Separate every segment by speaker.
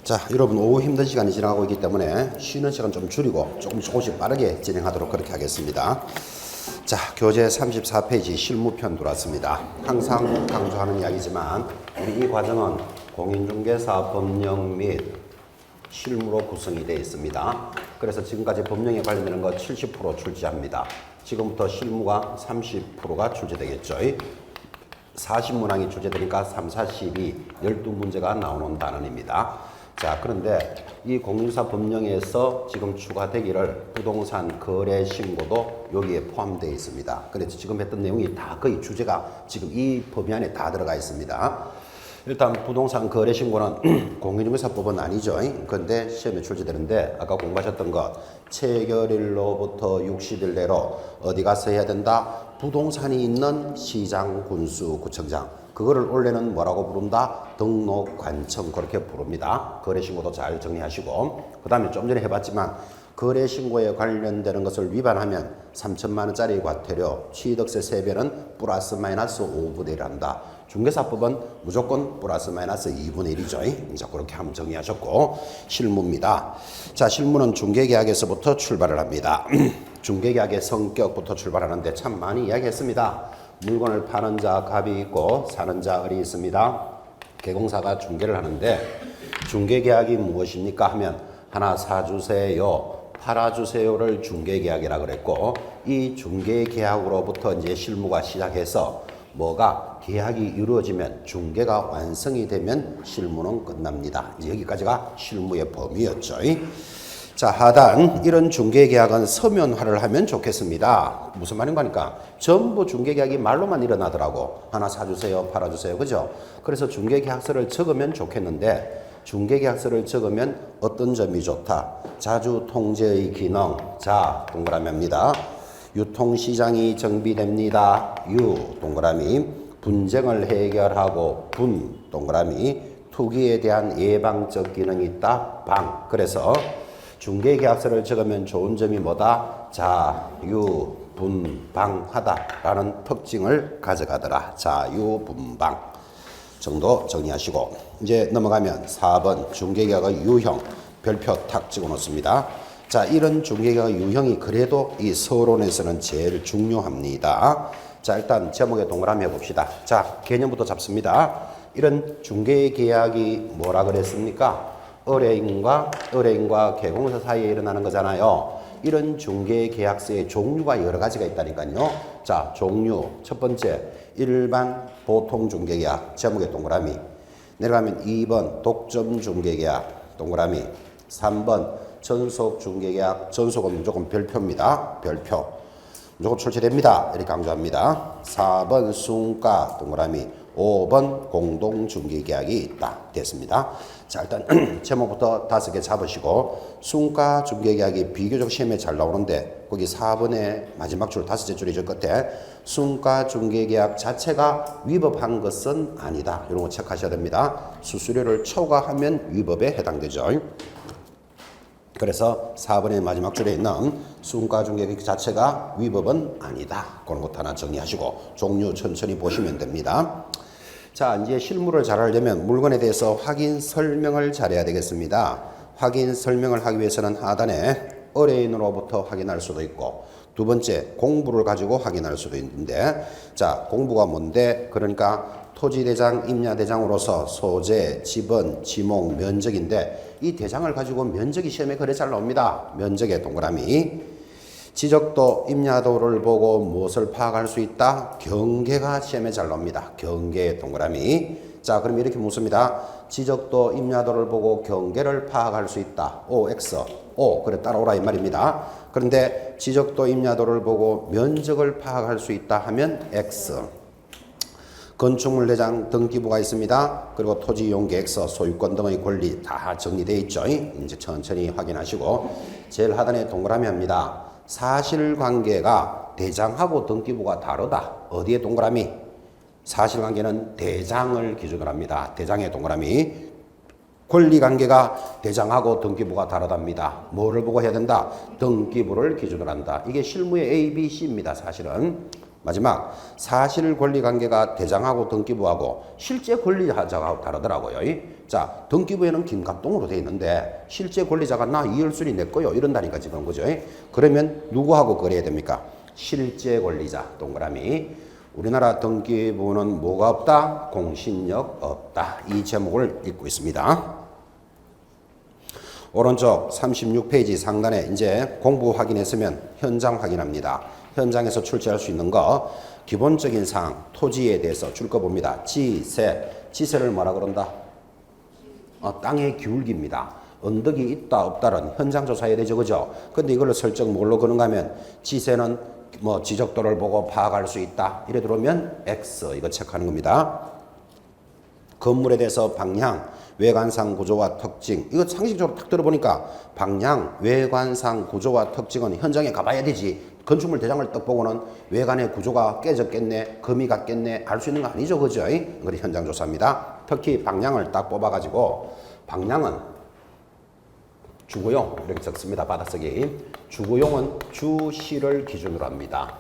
Speaker 1: 자, 여러분 오후 힘든 시간이 지나가고 있기 때문에 쉬는 시간 좀 줄이고 조금씩 빠르게 진행하도록 그렇게 하겠습니다. 자, 교재 34페이지 실무편 들어왔습니다. 항상 강조하는 이야기지만 우리 이 과정은 공인중개사 법령 및 실무로 구성이 되어 있습니다. 그래서 지금까지 법령에 관련되는 거 70% 출제합니다. 지금부터 실무가 30%가 출제되겠죠. 40문항이 출제되니까 3, 4, 12, 12문제가 나오는 단원입니다. 자, 그런데 이 공인중개사 법령에서 지금 추가되기를 부동산 거래 신고도 여기에 포함되어 있습니다. 그래서 지금 했던 내용이 다 거의 주제가 지금 이 범위 안에 다 들어가 있습니다. 일단 부동산 거래 신고는 공인중개사법은 아니죠. 그런데 시험에 출제되는데 아까 공부하셨던 것 체결일로부터 60일 내로 어디 가서 해야 된다? 부동산이 있는 시장, 군수, 구청장 그거를 원래는 뭐라고 부른다? 등록관청 그렇게 부릅니다. 거래신고도 잘 정리하시고 그 다음에 좀 전에 해봤지만 거래신고에 관련되는 것을 위반하면 3천만 원짜리 과태료, 취득세 3배는 플러스 마이너스 5분의 1 한다. 중개사법은 무조건 플러스 마이너스 2분의 1이죠. 자, 그렇게 한번 정리하셨고 실무입니다. 자, 실무는 중개계약에서부터 출발을 합니다. 중개계약의 성격부터 출발하는데 참 많이 이야기했습니다. 물건을 파는 자 갑이 있고 사는 자 을이 있습니다. 개공사가 중개를 하는데 중개계약이 무엇입니까 하면 하나 사주세요, 팔아주세요를 중개계약이라 그랬고 이 중개계약으로부터 이제 실무가 시작해서 뭐가 계약이 이루어지면 중개가 완성이 되면 실무는 끝납니다. 이제 여기까지가 실무의 범위였죠. 자, 하단 이런 중개계약은 서면화를 하면 좋겠습니다. 무슨 말인가 하니까 전부 중개계약이 말로만 일어나더라고. 하나 사주세요, 팔아주세요. 그죠? 그래서 중개계약서를 적으면 좋겠는데 중개계약서를 적으면 어떤 점이 좋다? 자주통제의 기능. 자, 동그라미 합니다. 유통시장이 정비됩니다. 유, 동그라미. 분쟁을 해결하고 분, 동그라미. 투기에 대한 예방적 기능이 있다. 방. 그래서 중개계약서를 적으면 좋은 점이 뭐다? 자유분방하다라는 특징을 가져가더라. 자유분방 정도 정리하시고 이제 넘어가면 4번 중개계약의 유형 별표 탁 찍어놓습니다. 자, 이런 중개계약의 유형이 그래도 이 서론에서는 제일 중요합니다. 자, 일단 제목에 동그라미 해봅시다. 자, 개념부터 잡습니다. 이런 중개계약이 뭐라 그랬습니까? 의뢰인과 개공사 사이에 일어나는 거잖아요. 이런 중개계약서의 종류가 여러 가지가 있다니까요. 자, 종류 첫 번째 일반 보통 중개계약 제목에 동그라미. 내려가면 2번 독점 중개계약 동그라미. 3번 전속 중개계약. 전속은 무조건 별표입니다. 별표. 무조건 출제됩니다. 이렇게 강조합니다. 4번 순가 동그라미. 5번 공동중개계약이 있다. 됐습니다. 자, 일단 제목부터 5개 잡으시고 순가 중개계약이 비교적 시험에 잘 나오는데 거기 4번의 마지막 줄 5째 줄이죠. 끝에 순가 중개계약 자체가 위법한 것은 아니다. 이런 거 체크하셔야 됩니다. 수수료를 초과하면 위법에 해당되죠. 그래서 4번의 마지막 줄에 있는 순가 중개계약 자체가 위법은 아니다. 그런 것 하나 정리하시고 종류 천천히 보시면 됩니다. 자, 이제 실무를 잘 하려면 물건에 대해서 확인 설명을 잘해야 되겠습니다. 확인 설명을 하기 위해서는 하단에 의뢰인으로부터 확인할 수도 있고 두 번째 공부를 가지고 확인할 수도 있는데 자, 공부가 뭔데? 그러니까 토지대장, 임야대장으로서 소재, 지번, 지목, 면적인데 이 대장을 가지고 면적이 시험에 그래 잘 나옵니다. 면적의 동그라미. 지적도, 임야도를 보고 무엇을 파악할 수 있다? 경계가 시험에 잘 나옵니다. 경계의 동그라미. 자, 그럼 이렇게 묻습니다. 지적도, 임야도를 보고 경계를 파악할 수 있다. O, X. O, 그래 따라오라 이 말입니다. 그런데 지적도, 임야도를 보고 면적을 파악할 수 있다 하면 X. 건축물 대장 등기부가 있습니다. 그리고 토지 이용 계획서, 소유권 등의 권리 다 정리되어 있죠. 이제 천천히 확인하시고 제일 하단에 동그라미 합니다. 사실관계가 대장하고 등기부가 다르다. 어디에 동그라미? 사실관계는 대장을 기준으로 합니다. 대장의 동그라미. 권리관계가 대장하고 등기부가 다르답니다. 뭐를 보고 해야 된다? 등기부를 기준으로 한다. 이게 실무의 A, B, C입니다. 사실은. 마지막 사실 권리 관계가 대장하고 등기부하고 실제 권리자하고 다르더라고요. 자, 등기부에는 김갑동으로 돼 있는데 실제 권리자가 나 이열순이 내 거요 이런다니까 지금 그죠? 그러면 누구하고 거래해야 됩니까? 실제 권리자 동그라미. 우리나라 등기부는 뭐가 없다? 공신력 없다. 이 제목을 읽고 있습니다. 오른쪽 36페이지 상단에 이제 공부 확인했으면 현장 확인합니다. 현장에서 출제할 수 있는 거 기본적인 사항 토지에 대해서 줄 거 봅니다. 지세를 뭐라 그런다? 땅의 기울기입니다. 언덕이 있다 없다는 현장 조사해야 되죠, 그죠? 근데 이걸로 설정 뭘로 그런가 하면 지세는 뭐 지적도를 보고 파악할 수 있다. 이래 들어오면 X 이거 체크하는 겁니다. 건물에 대해서 방향, 외관상 구조와 특징. 이거 상식적으로 딱 들어보니까 방향, 외관상 구조와 특징은 현장에 가봐야 되지. 건축물 대장을 딱 보고는 외관의 구조가 깨졌겠네, 금이 갔겠네 알 수 있는 거 아니죠, 그죠? 그래 현장 조사입니다. 특히 방향을 딱 뽑아가지고 방향은 주거용 이렇게 적습니다. 받아쓰기. 주거용은 주실을 기준으로 합니다.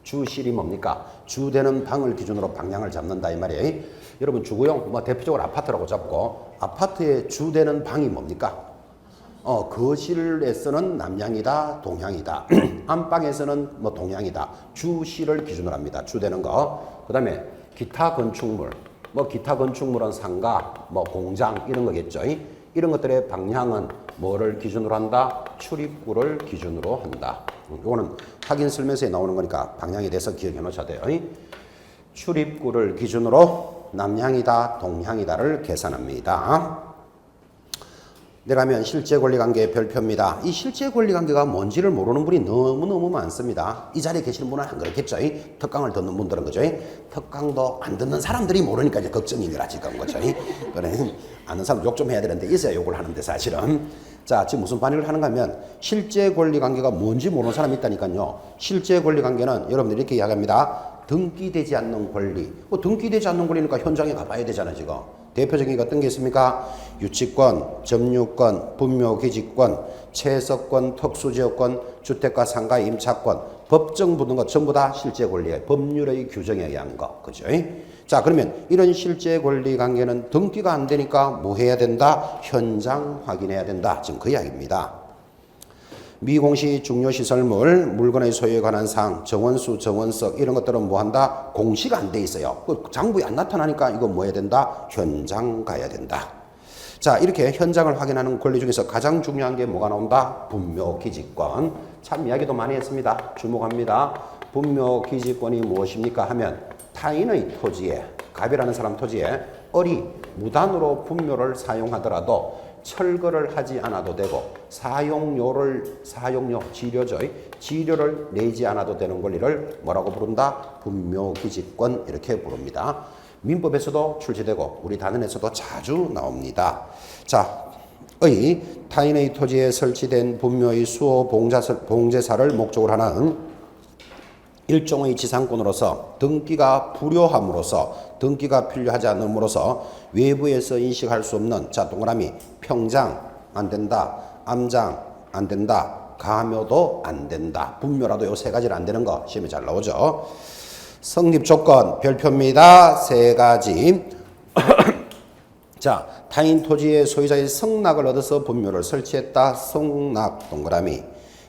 Speaker 1: 주실이 뭡니까? 주되는 방을 기준으로 방향을 잡는다 이 말이에요. 여러분 주거용 뭐 대표적으로 아파트라고 잡고 아파트의 주되는 방이 뭡니까? 거실에서는 남향이다, 동향이다. 안방에서는 뭐 동향이다. 주실을 기준으로 합니다. 주되는 거. 그 다음에 기타 건축물. 뭐 기타 건축물은 상가, 뭐 공장 이런 거겠죠. 이런 것들의 방향은 뭐를 기준으로 한다? 출입구를 기준으로 한다. 이거는 확인 설명서에 나오는 거니까 방향에 대해서 기억해 놓으셔야 돼요. 출입구를 기준으로 남향이다, 동향이다를 계산합니다. 내라면 실제 권리관계의 별표입니다. 이 실제 권리관계가 뭔지를 모르는 분이 너무너무 많습니다. 이 자리에 계시는 분은 안 그렇겠죠. 특강을 듣는 분들은 그죠. 특강도 안 듣는 사람들이 모르니까 이제 걱정이라 지금 그죠. 그래 아는 사람 욕 좀 해야 되는데 있어야 욕을 하는데 사실은. 자, 지금 무슨 반응을 하는가 하면 실제 권리관계가 뭔지 모르는 사람이 있다니까요. 실제 권리관계는 여러분들이 이렇게 이야기합니다. 등기되지 않는 권리. 등기되지 않는 권리니까 현장에 가봐야 되잖아요, 지금. 대표적인 게 어떤 게 있습니까? 유치권, 점유권, 분묘기지권, 채석권, 특수지역권, 주택과 상가 임차권, 법정 부등 것 전부 다 실제 권리예요. 법률의 규정에 의한 거. 그죠? 자, 그러면 이런 실제 권리 관계는 등기가 안 되니까 뭐 해야 된다? 현장 확인해야 된다. 지금 그 이야기입니다. 미공시 중요시설물, 물건의 소유에 관한 사항, 정원수, 정원석 이런 것들은 뭐 한다? 공시가 안 돼 있어요. 장부에 안 나타나니까 이거 뭐 해야 된다? 현장 가야 된다. 자, 이렇게 현장을 확인하는 권리 중에서 가장 중요한 게 뭐가 나온다? 분묘기지권. 참 이야기도 많이 했습니다. 주목합니다. 분묘기지권이 무엇입니까? 하면 타인의 토지에, 갑이라는 사람 토지에 을이 무단으로 분묘를 사용하더라도 철거를 하지 않아도 되고 사용료 지료죠. 지료를 내지 않아도 되는 권리를 뭐라고 부른다? 분묘기지권 이렇게 부릅니다. 민법에서도 출제되고 우리 단원에서도 자주 나옵니다. 자, 타인의 토지에 설치된 분묘의 수호 봉제사를 목적으로 하는 일종의 지상권으로서 등기가 불효함으로써 등기가 필요하지 않음으로써 외부에서 인식할 수 없는 자 동그라미 평장 안 된다, 암장 안 된다, 가묘도 안 된다, 분묘라도 요 세 가지는 안 되는 거 시험에 잘 나오죠. 성립 조건 별표입니다. 세 가지. 자, 타인 토지의 소유자의 성낙을 얻어서 분묘를 설치했다. 성낙 동그라미.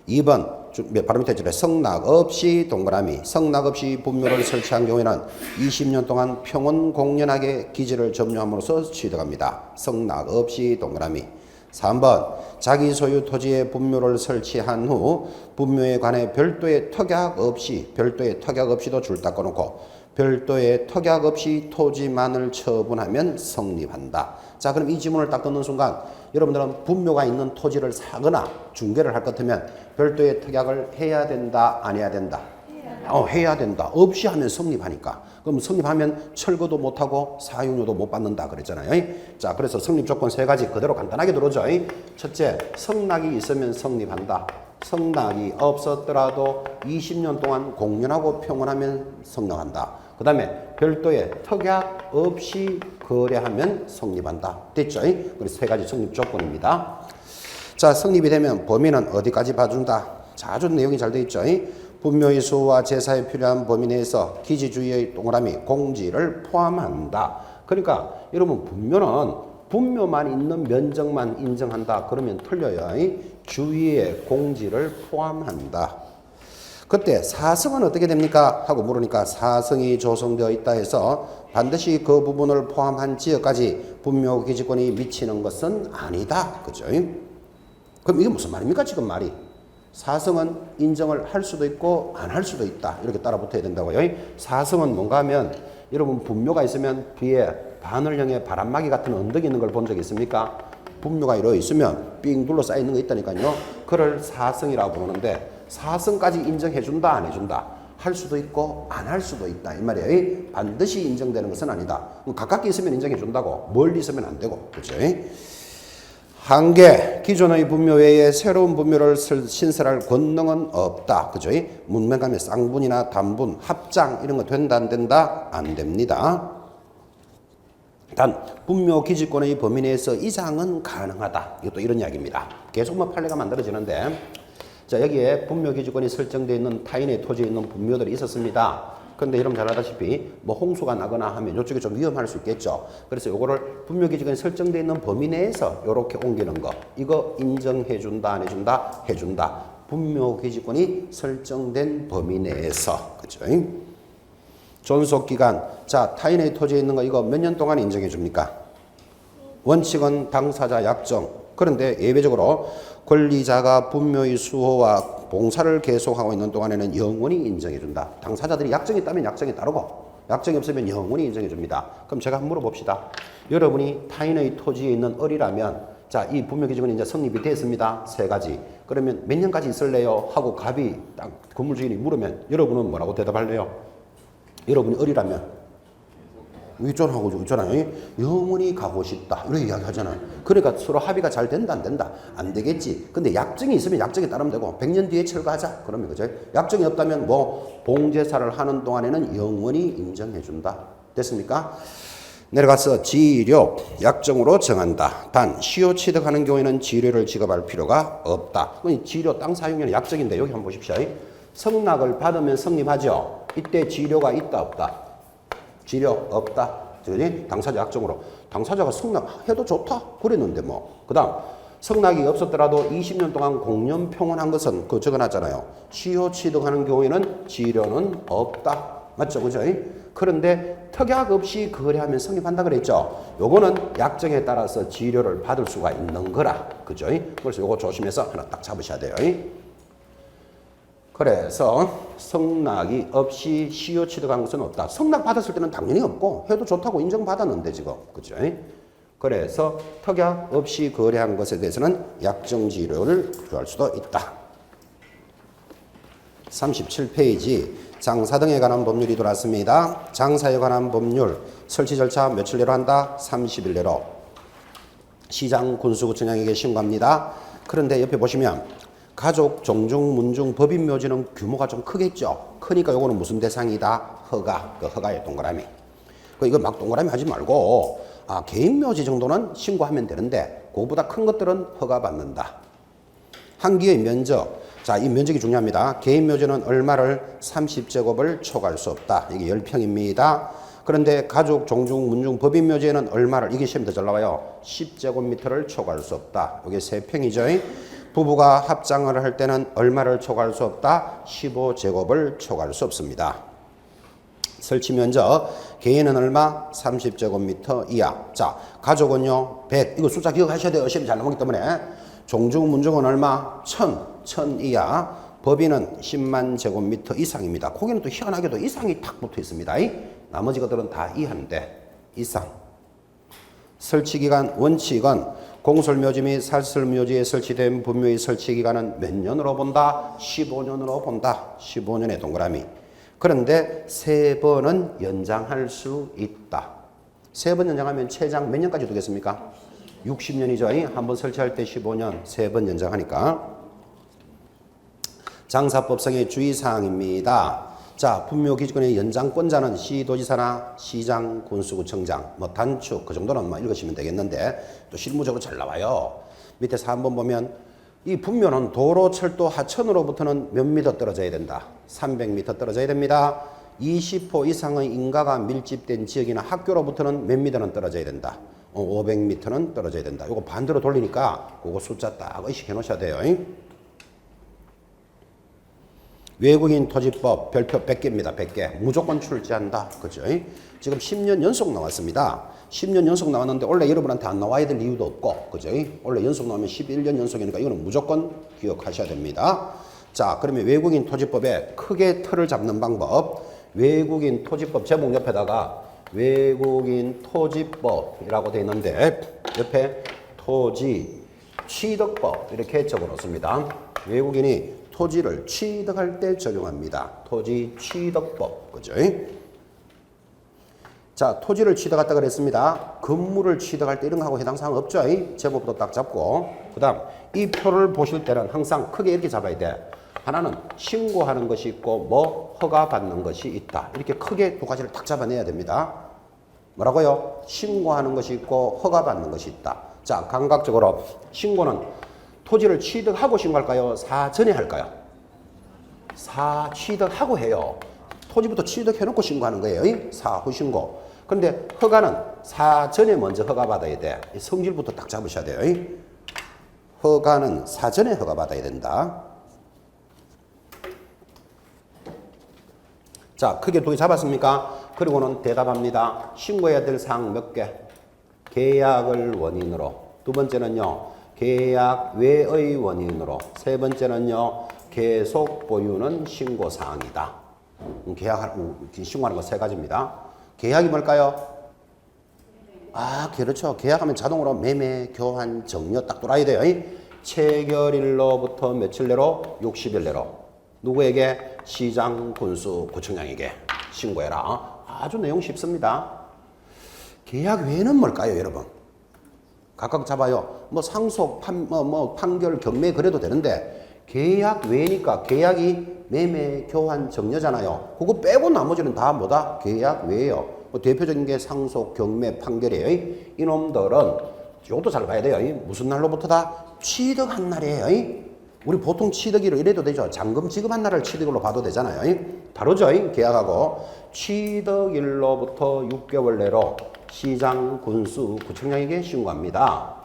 Speaker 1: 2번 바로 밑에 줄에 성낙 없이 동그라미. 성낙 없이 분묘를 설치한 경우에는 20년 동안 평온공연하게 기지를 점유함으로써 취득합니다. 성낙 없이 동그라미. 3번 자기 소유 토지에 분묘를 설치한 후 분묘에 관해 별도의 특약 없이도 줄 닦아놓고 별도의 특약 없이 토지만을 처분하면 성립한다. 자, 그럼 이 지문을 딱 듣는 순간 여러분들은 분묘가 있는 토지를 사거나 중개를 할 것 같으면 별도의 특약을 해야 된다, 안 해야 된다? 해야 된다. 없이 하면 성립하니까. 그럼 성립하면 철거도 못하고 사용료도 못 받는다 그랬잖아요. 자, 그래서 성립 조건 세 가지 그대로 간단하게 들어오죠. 첫째, 성낙이 있으면 성립한다. 성낙이 없었더라도 20년 동안 공연하고 평온하면 성립한다. 그 다음에 별도의 특약 없이 거래하면 성립한다. 됐죠? 그래서 세 가지 성립 조건입니다. 자, 성립이 되면 범위는 어디까지 봐준다? 아주 내용이 잘 되어 있죠. 분묘의 수호와 제사에 필요한 범위 내에서 기지주의의 동그라미 공지를 포함한다. 그러니까 여러분 분묘는 분묘만 있는 면적만 인정한다. 그러면 틀려요. 주위의 공지를 포함한다. 그때 사성은 어떻게 됩니까? 하고 물으니까 사성이 조성되어 있다 해서 반드시 그 부분을 포함한 지역까지 분묘 기지권이 미치는 것은 아니다. 그죠? 그럼 이게 무슨 말입니까? 지금 말이. 사성은 인정을 할 수도 있고 안 할 수도 있다. 이렇게 따라 붙어야 된다고요. 사성은 뭔가 하면 여러분 분묘가 있으면 뒤에 바늘형의 바람막이 같은 언덕이 있는 걸 본 적 있습니까? 분묘가 이러고 있으면 삥 둘러싸여 있는 거 있다니까요. 그걸 사성이라고 부르는데 사성까지 인정해 준다 안 해준다. 할 수도 있고 안 할 수도 있다. 이 말이에요. 반드시 인정되는 것은 아니다. 가깝게 있으면 인정해 준다고 멀리 있으면 안 되고. 그렇죠? 한계, 기존의 분묘 외에 새로운 분묘를 신설할 권능은 없다. 그죠? 문명감의 쌍분이나 단분, 합장 이런 거 된다 안 된다? 안 됩니다. 단 분묘 기지권의 범위 내에서 이상은 가능하다. 이것도 이런 이야기입니다. 계속 뭐 판례가 만들어지는데 자 여기에 분묘 기지권이 설정되어 있는 타인의 토지에 있는 분묘들이 있었습니다. 그런데 여러분 잘 알다시피 뭐 홍수가 나거나 하면 이쪽이 좀 위험할 수 있겠죠. 그래서 요거를 분묘 기지권이 설정되어 있는 범위 내에서 요렇게 옮기는 거 이거 인정해 준다 안 해준다? 해준다. 분묘 기지권이 설정된 범위 내에서. 그죠? 존속기간. 자 타인의 토지에 있는 거 이거 몇 년 동안 인정해 줍니까? 원칙은 당사자 약정. 그런데 예외적으로 권리자가 분묘의 수호와 봉사를 계속하고 있는 동안에는 영원히 인정해 준다. 당사자들이 약정이 있다면 약정이 따르고 약정이 없으면 영원히 인정해 줍니다. 그럼 제가 한번 물어봅시다. 여러분이 타인의 토지에 있는 을이라면 자, 이 분묘 기지권이 이제 성립이 됐습니다. 세 가지. 그러면 몇 년까지 있을래요? 하고 갑이 건물 주인이 물으면 여러분은 뭐라고 대답할래요? 여러분이 을이라면 윗전하고 있잖아요. 영원히 가고 싶다. 이렇게 이야기 하잖아요. 그러니까 서로 합의가 잘 된다, 안 된다? 안 되겠지. 근데 약정이 있으면 약정에 따르면 되고, 100년 뒤에 철거하자. 그러면 그죠? 약정이 없다면 뭐, 봉제사를 하는 동안에는 영원히 인정해준다. 됐습니까? 내려가서 지료, 약정으로 정한다. 단, 시효 취득하는 경우에는 지료를 지급할 필요가 없다. 지료 땅 사용료는 약정인데, 여기 한번 보십시오. 성낙을 받으면 성립하죠? 이때 지료가 있다, 없다? 지료 없다. 그지? 당사자 약정으로. 당사자가 성낙해도 좋다. 그랬는데 뭐. 그 다음, 성낙이 없었더라도 20년 동안 공연 평온한 것은 그 적어놨잖아요. 시효 취득하는 경우에는 지료는 없다. 맞죠? 그죠? 그런데 특약 없이 거래하면 성립한다 그랬죠. 요거는 약정에 따라서 지료를 받을 수가 있는 거라. 그죠? 그래서 요거 조심해서 하나 딱 잡으셔야 돼요. 그래서 성낙이 없이 시효 취득한 것은 없다. 성낙 받았을 때는 당연히 없고 해도 좋다고 인정받았는데 지금. 그죠? 그래서 특약 없이 거래한 것에 대해서는 약정지료를 구할 수도 있다. 37페이지 장사 등에 관한 법률이 들어왔습니다. 장사에 관한 법률 설치 절차 며칠 내로 한다? 30일 내로. 시장 군수구청장에게 신고합니다. 그런데 옆에 보시면 가족, 종중, 문중, 법인 묘지는 규모가 좀 크겠죠. 크니까 요거는 무슨 대상이다? 허가. 그 허가의 동그라미. 이거 막 동그라미 하지 말고 개인 묘지 정도는 신고하면 되는데 그거보다 큰 것들은 허가 받는다. 한기의 면적. 자, 이 면적이 중요합니다. 개인 묘지는 얼마를 30제곱을 초과할 수 없다. 이게 10평입니다. 그런데 가족, 종중, 문중, 법인 묘지에는 얼마를 이게 시험이 더 잘 나와요. 10제곱미터를 초과할 수 없다. 이게 3평이죠. 부부가 합장을 할 때는 얼마를 초과할 수 없다? 15제곱을 초과할 수 없습니다. 설치 면적 개인은 얼마? 30제곱미터 이하. 자, 가족은요 100. 이거 숫자 기억하셔야 돼요. 시험 잘 나오기 때문에. 종중, 문중은 얼마? 1000 이하. 법인은 10만 제곱미터 이상입니다. 거기는 또 희한하게도 이상이 탁 붙어 있습니다. 나머지 것들은 다 이하인데 이상. 설치기간 원칙은 공설묘지 및 살설묘지에 설치된 분묘의 설치기간은 몇 년으로 본다? 15년으로 본다. 15년의 동그라미. 그런데 3번은 연장할 수 있다. 3번 연장하면 최장 몇 년까지 두겠습니까? 60년이죠. 한번 설치할 때 15년, 3번 연장하니까. 장사법상의 주의사항입니다. 자, 분묘 기지권의 연장권자는 시도지사나 시장, 군수구청장, 뭐 단축 그 정도는 뭐 읽으시면 되겠는데 또 실무적으로 잘 나와요. 밑에 3번 보면 이 분묘는 도로, 철도, 하천으로부터는 몇 미터 떨어져야 된다. 300m 떨어져야 됩니다. 20호 이상의 인가가 밀집된 지역이나 학교로부터는 몇 미터는 떨어져야 된다. 500m는 떨어져야 된다. 이거 반대로 돌리니까 그거 숫자 딱 의식해 놓으셔야 돼요. 외국인 토지법 별표 100개입니다. 100개. 무조건 출제한다. 그죠? 지금 10년 연속 나왔습니다. 10년 연속 나왔는데 원래 여러분한테 안 나와야 될 이유도 없고, 그죠? 원래 연속 나오면 11년 연속이니까 이거는 무조건 기억하셔야 됩니다. 자, 그러면 외국인 토지법에 크게 틀을 잡는 방법. 외국인 토지법 제목 옆에다가 외국인 토지법이라고 되어 있는데 옆에 토지 취득법 이렇게 적어 놓습니다. 외국인이 토지를 취득할 때 적용합니다. 토지 취득법. 그죠? 자, 토지를 취득했다 그랬습니다. 건물을 취득할 때 이런 거하고 해당 사항 없죠? 제목도 딱 잡고. 그 다음, 이 표를 보실 때는 항상 크게 이렇게 잡아야 돼. 하나는 신고하는 것이 있고, 뭐, 허가받는 것이 있다. 이렇게 크게 두 가지를 딱 잡아내야 됩니다. 뭐라고요? 신고하는 것이 있고, 허가받는 것이 있다. 자, 감각적으로 신고는 토지를 취득하고 신고할까요? 사전에 할까요? 취득하고 해요. 토지부터 취득해놓고 신고하는 거예요. 사후 신고. 그런데 허가는 사전에 먼저 허가받아야 돼. 성질부터 딱 잡으셔야 돼요. 허가는 사전에 허가받아야 된다. 자, 크게 두 개 잡았습니까? 그리고는 대답합니다. 신고해야 될 사항 몇 개? 계약을 원인으로. 두 번째는요, 계약 외의 원인으로. 세 번째는요, 계속 보유는 신고사항이다. 신고하는 거 세 가지입니다. 계약이 뭘까요? 그렇죠. 계약하면 자동으로 매매, 교환, 정려 딱 돌아야 돼요. 체결일로부터 며칠 내로? 60일 내로. 누구에게? 시장, 군수, 구청장에게 신고해라. 아주 내용 쉽습니다. 계약 외에는 뭘까요, 여러분? 각각 잡아요. 뭐 상속, 판결, 경매 그래도 되는데 계약 외니까 계약이 매매, 교환, 정려잖아요. 그거 빼고 나머지는 다 뭐다? 계약 외예요. 뭐 대표적인 게 상속, 경매, 판결이에요. 이놈들은 이것도 잘 봐야 돼요. 무슨 날로부터다? 취득한 날이에요. 우리 보통 취득일을 이래도 되죠. 잔금 지급한 날을 취득일로 봐도 되잖아요. 다르죠. 계약하고 취득일로부터 6개월 내로 시장, 군수, 구청장에게 신고합니다.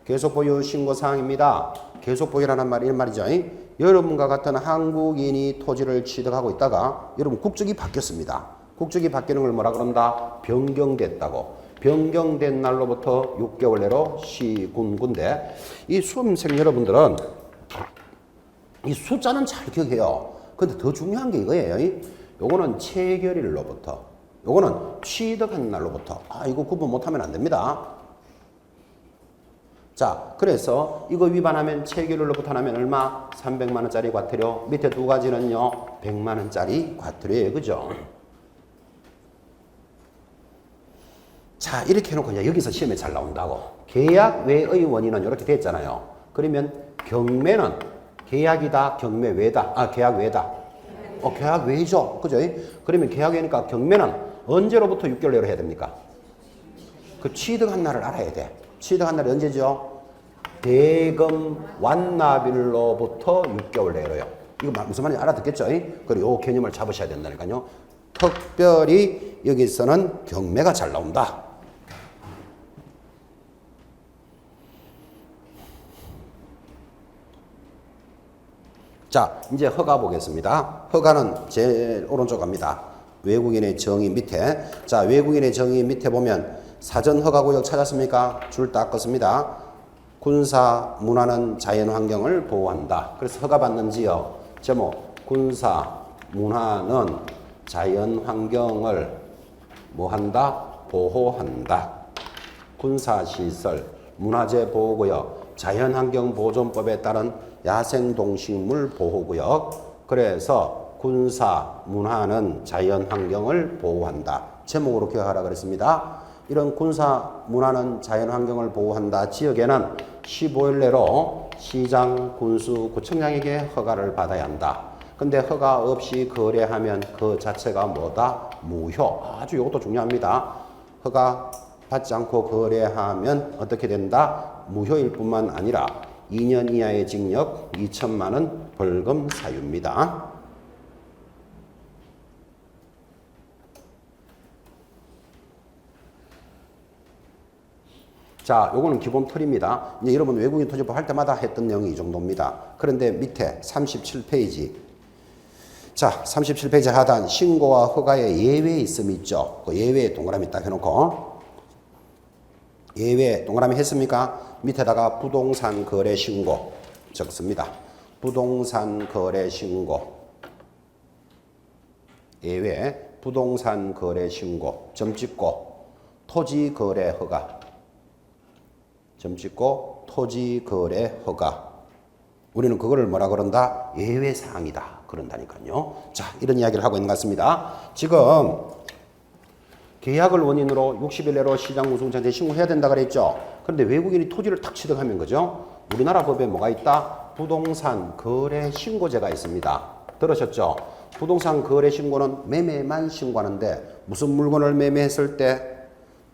Speaker 1: 계속보유 신고사항입니다. 계속보유라는 말이 이런 말이죠. 여러분과 같은 한국인이 토지를 취득하고 있다가 여러분 국적이 바뀌었습니다. 국적이 바뀌는 걸 뭐라 그런다? 변경됐다고. 변경된 날로부터 6개월 내로 시군군데 이 수험생 여러분들은 이 숫자는 잘 기억해요. 근데 더 중요한 게 이거예요. 요거는 체결일로부터, 요거는 취득한 날로부터. 이거 구분 못하면 안 됩니다. 자, 그래서 이거 위반하면 체결일로부터 하면 얼마? 300만 원짜리 과태료. 밑에 두 가지는요, 100만 원짜리 과태료예요. 그죠? 자, 이렇게 해놓고 이제 여기서 시험에 잘 나온다고. 계약 외의 원인은 이렇게 됐잖아요. 그러면 경매는 계약이다, 경매 외다. 계약 외다. 계약 외죠. 그죠? 그러면 계약 외니까 경매는 언제로부터 6개월 내로 해야 됩니까? 그 취득한 날을 알아야 돼. 취득한 날이 언제죠? 대금 완납일로부터 6개월 내로요. 이거 무슨 말인지 알아듣겠죠? 그리고 이 개념을 잡으셔야 된다니까요. 특별히 여기서는 경매가 잘 나온다. 자, 이제 허가 보겠습니다. 허가는 제일 오른쪽 갑니다. 외국인의 정의 밑에. 자, 외국인의 정의 밑에 보면 사전 허가구역 찾았습니까? 줄 딱 껐습니다. 군사 문화는 자연환경을 보호한다. 그래서 허가받는 지역 제목 군사 문화는 자연환경을 뭐한다? 보호한다. 군사시설 문화재 보호구역 자연환경보존법에 따른 야생동식물 보호구역. 그래서 군사 문화는 자연환경을 보호한다. 제목으로 기억하라 그랬습니다. 이런 군사 문화는 자연환경을 보호한다 지역에는 15일 내로 시장, 군수, 구청장에게 허가를 받아야 한다. 근데 허가 없이 거래하면 그 자체가 뭐다? 무효. 아주 이것도 중요합니다. 허가 받지 않고 거래하면 어떻게 된다? 무효일 뿐만 아니라 2년 이하의 징역 2천만 원 벌금 사유입니다. 자, 요거는 기본 틀입니다. 이제 여러분 외국인 토지법 할 때마다 했던 내용이 이 정도입니다. 그런데 밑에 37페이지. 자, 37페이지 하단 신고와 허가의 예외 있음이 있죠. 그 예외 동그라미 딱 해놓고 예외 동그라미 했습니까? 밑에다가 부동산 거래 신고 적습니다. 부동산 거래 신고 예외 부동산 거래 신고 점 찍고 토지 거래 허가 점 찍고 토지 거래 허가. 우리는 그거를 뭐라 그런다? 예외 사항이다. 그런다니까요. 자, 이런 이야기를 하고 있는 것 같습니다. 지금 계약을 원인으로 60일 내로 시장 우승자한테 신고해야 된다 그랬죠. 그런데 외국인이 토지를 탁 취득하면 그죠? 우리나라 법에 뭐가 있다? 부동산 거래 신고제가 있습니다. 들으셨죠? 부동산 거래 신고는 매매만 신고하는데 무슨 물건을 매매했을 때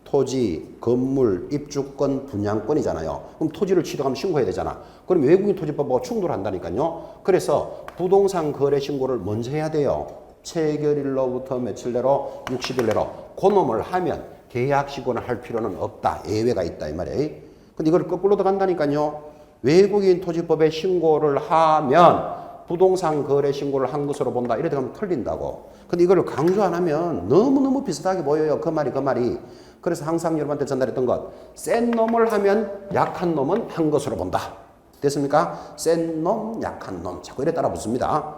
Speaker 1: 토지, 건물, 입주권, 분양권이잖아요. 그럼 토지를 취득하면 신고해야 되잖아. 그럼 외국인 토지법하고 충돌한다니까요. 그래서 부동산 거래 신고를 먼저 해야 돼요. 체결일로부터 며칠 내로 60일 내로 그놈을 하면 계약 시고는 할 필요는 없다. 예외가 있다 이 말이에요. 근데 이걸 거꾸로 들어간다니까요. 외국인 토지법에 신고를 하면 부동산 거래 신고를 한 것으로 본다. 이래 되면 틀린다고. 근데 이걸 강조 안 하면 너무너무 비슷하게 보여요. 그 말이. 그래서 항상 여러분한테 전달했던 것. 센 놈을 하면 약한 놈은 한 것으로 본다. 됐습니까? 센 놈, 약한 놈. 자꾸 이래 따라 붙습니다.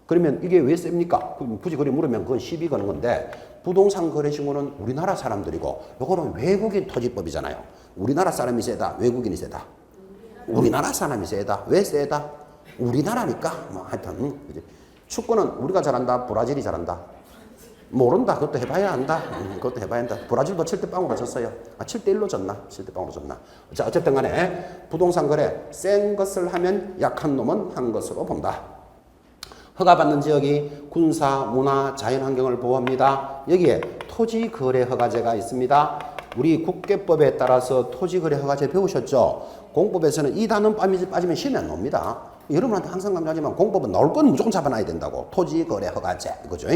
Speaker 1: 그러면 이게 왜 셉니까? 굳이 그리 물으면 그건 시비 거는 건데 부동산 거래 신고는 우리나라 사람들이고 요거는 외국인 토지법이잖아요. 우리나라 사람이 세다. 외국인이 세다. 우리나라 사람이 세다. 왜 세다? 우리나라니까. 뭐 하여튼 축구는 우리가 잘한다. 브라질이 잘한다. 모른다. 그것도 해봐야 한다. 그것도 해봐야 한다. 브라질도 7대 0으로 졌어요. 7대 1로 졌나? 7대 0으로 졌나? 자, 어쨌든 간에 부동산 거래 센 것을 하면 약한 놈은 한 것으로 본다. 허가받는 지역이 군사, 문화, 자연환경을 보호합니다. 여기에 토지거래허가제가 있습니다. 우리 국계법에 따라서 토지거래허가제 배우셨죠? 공법에서는 이 단어 빠지면 시험이 안 나옵니다. 여러분한테 항상 강조하지만 공법은 나올 건 무조건 잡아놔야 된다고. 토지거래허가제 이거죠.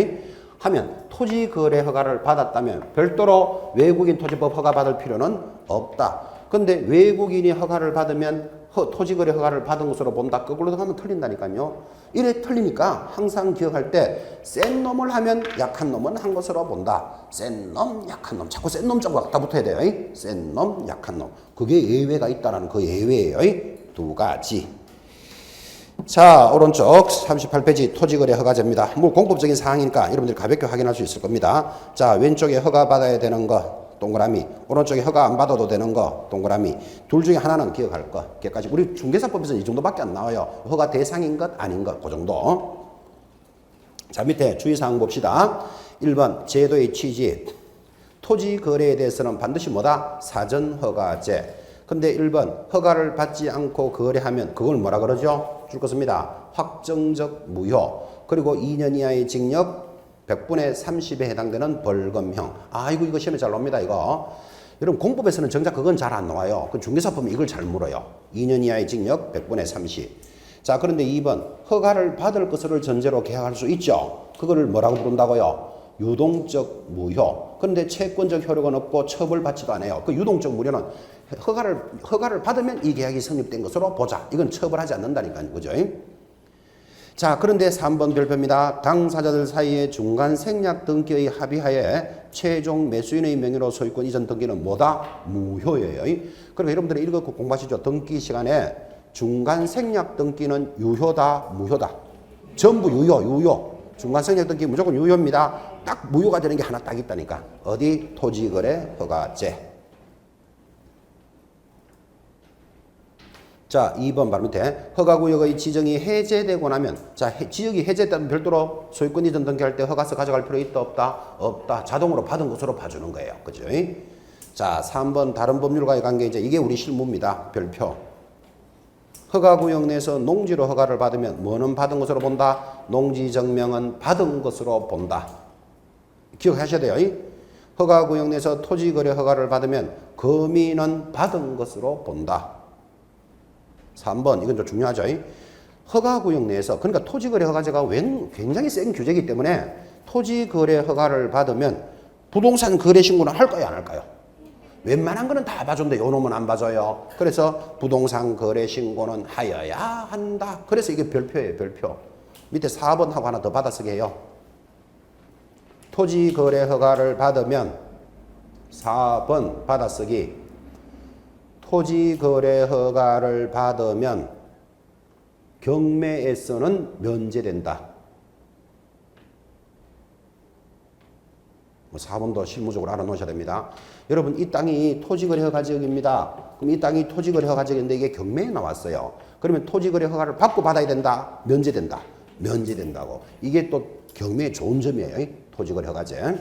Speaker 1: 하면 토지거래허가를 받았다면 별도로 외국인 토지법 허가받을 필요는 없다. 근데 외국인이 허가를 받으면 토지거래 허가를 받은 것으로 본다. 거꾸로 가면 틀린다니까요. 이래 틀리니까 항상 기억할 때 센 놈을 하면 약한 놈은 한 것으로 본다. 센 놈, 약한 놈. 자꾸 센 놈 쪽과 갖다 붙어야 돼요. 센 놈, 약한 놈. 그게 예외가 있다는 그 예외예요. 두 가지. 자, 오른쪽 38페이지 토지거래 허가제입니다. 뭐 공법적인 사항이니까 여러분들이 가볍게 확인할 수 있을 겁니다. 자, 왼쪽에 허가 받아야 되는 거 동그라미, 오른쪽에 허가 안 받아도 되는 거 동그라미. 둘 중에 하나는 기억할 거. 걔까지 우리 중개사법에서는 이 정도밖에 안 나와요. 허가 대상인 것 아닌 것 그 정도. 자, 밑에 주의사항 봅시다. 1번 제도의 취지. 토지 거래에 대해서는 반드시 뭐다? 사전 허가제. 근데 1번 허가를 받지 않고 거래하면 그걸 뭐라 그러죠? 줄 것입니다. 확정적 무효. 그리고 2년 이하의 징역 100분의 30에 해당되는 벌금형. 아이고 이거 시험에 잘 나옵니다 이거. 여러분 공법에서는 정작 그건 잘 안 나와요. 그 중개사법은 이걸 잘 물어요. 2년 이하의 징역 100분의 30. 자, 그런데 2번 허가를 받을 것을 전제로 계약할 수 있죠. 그거를 뭐라고 부른다고요? 유동적 무효. 그런데 채권적 효력은 없고 처벌받지도 않아요. 그 유동적 무효는 허가를 받으면 이 계약이 성립된 것으로 보자. 이건 처벌하지 않는다니까요. 그죠? 자, 그런데 3번 별표입니다. 당사자들 사이에 중간 생략 등기의 합의하에 최종 매수인의 명의로 소유권 이전 등기는 뭐다? 무효예요. 그러니까 여러분들이 이거 공부하시죠. 등기 시간에 중간 생략 등기는 유효다, 무효다. 전부 유효. 중간 생략 등기 무조건 유효입니다. 딱 무효가 되는 게 하나 딱 있다니까. 어디? 토지거래 허가제. 자, 2번 바로 밑에 허가구역의 지정이 해제되고 나면 자, 지역이 해제되면 별도로 소유권 이전 등기할 때 허가서 가져갈 필요 있다 없다? 없다. 자동으로 받은 것으로 봐주는 거예요. 그죠? 자, 3번 다른 법률과의 관계 이제 이게 우리 실무입니다. 별표. 허가구역 내에서 농지로 허가를 받으면 뭐는 받은 것으로 본다? 농지정명은 받은 것으로 본다. 기억하셔야 돼요. 허가구역 내에서 토지거래 허가를 받으면 거민은 받은 것으로 본다. 3번, 이건 좀 중요하죠. 허가구역 내에서, 그러니까 토지거래 허가제가 굉장히 센 규제이기 때문에 토지거래 허가를 받으면 부동산 거래 신고는 할까요, 안 할까요? 웬만한 거는 다 봐준대. 요 놈은 안 봐줘요. 그래서 부동산 거래 신고는 하여야 한다. 그래서 이게 별표예요, 별표. 밑에 4번하고 하나 더 받아쓰게 해요. 토지 거래 허가를 받으면 4번 받아쓰기. 토지 거래 허가를 받으면 경매에서는 면제된다. 4번도 실무적으로 알아놓으셔야 됩니다. 여러분, 이 땅이 토지거래 허가지역입니다. 그럼 이 땅이 토지거래 허가지역인데 이게 경매에 나왔어요. 그러면 토지거래 허가를 받고 받아야 된다? 면제된다. 면제된다고. 이게 또 경매의 좋은 점이에요. 토지거래 허가제.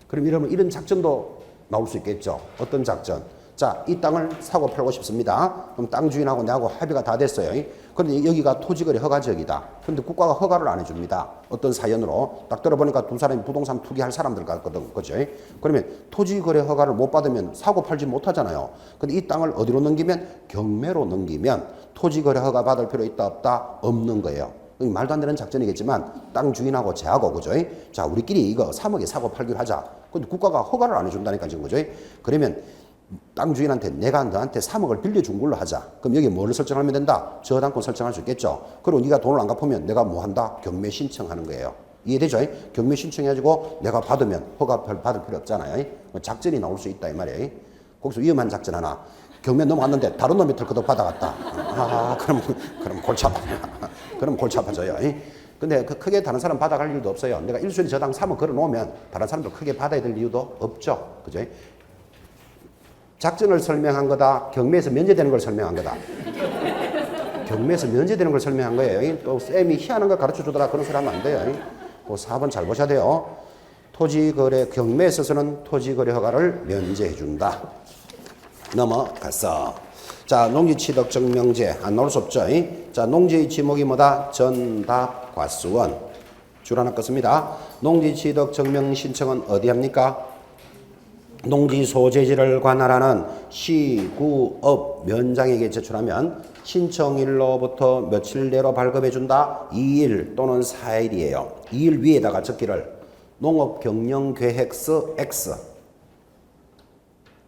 Speaker 1: 그럼 여러분, 이런 작전도 나올 수 있겠죠. 어떤 작전? 자, 이 땅을 사고 팔고 싶습니다. 그럼 땅 주인하고 내하고 합의가 다 됐어요. 그런데 여기가 토지거래 허가지역이다. 그런데 국가가 허가를 안 해줍니다. 어떤 사연으로. 딱 들어보니까 두 사람이 부동산 투기할 사람들 같거든. 그죠? 그러면 토지거래 허가를 못 받으면 사고 팔지 못하잖아요. 근데 이 땅을 어디로 넘기면? 경매로 넘기면 토지거래 허가 받을 필요 있다 없다? 없는 거예요. 말도 안 되는 작전이겠지만 땅 주인하고 제하고, 그죠? 자, 우리끼리 이거 3억에 사고 팔기로 하자. 근데 국가가 허가를 안 해준다니까 지금, 그죠? 그러면 땅 주인한테 내가 너한테 3억을 빌려준 걸로 하자. 그럼 여기 뭐를 설정하면 된다? 저당권 설정할 수 있겠죠. 그리고 네가 돈을 안 갚으면 내가 뭐 한다? 경매 신청하는 거예요. 이해되죠? 경매 신청해가지고 내가 받으면 허가 받을 필요 없잖아요. 작전이 나올 수 있다 이 말이에요. 거기서 위험한 작전 하나. 경매 넘어갔는데 다른 놈이 털커덕 받아갔다. 그럼 골치 아파. 그럼 골치 아파져요. 근데 크게 다른 사람 받아갈 일도 없어요. 내가 1순위 저당 3억 걸어놓으면 다른 사람도 크게 받아야 될 이유도 없죠. 그죠? 작전을 설명한 거다. 경매에서 면제되는 걸 설명한 거다. 경매에서 면제되는 걸 설명한 거예요. 또 쌤이 희한한 걸 가르쳐 주더라. 그런 소리 하면 안 돼요. 그 4번 잘 보셔야 돼요. 토지거래, 경매에 있어서는 토지거래 허가를 면제해 준다. 넘어갔어. 자, 농지취득증명제. 안 나올 수 없죠. 자, 농지의 지목이 뭐다? 전답 과수원. 줄 하나 껐습니다. 농지취득증명 신청은 어디 합니까? 농지 소재지를 관할하는 시, 구, 업, 면장에게 제출하면 신청일로부터 며칠 내로 발급해준다? 2일 또는 4일이에요. 2일 위에다가 적기를 농업경영계획서 X.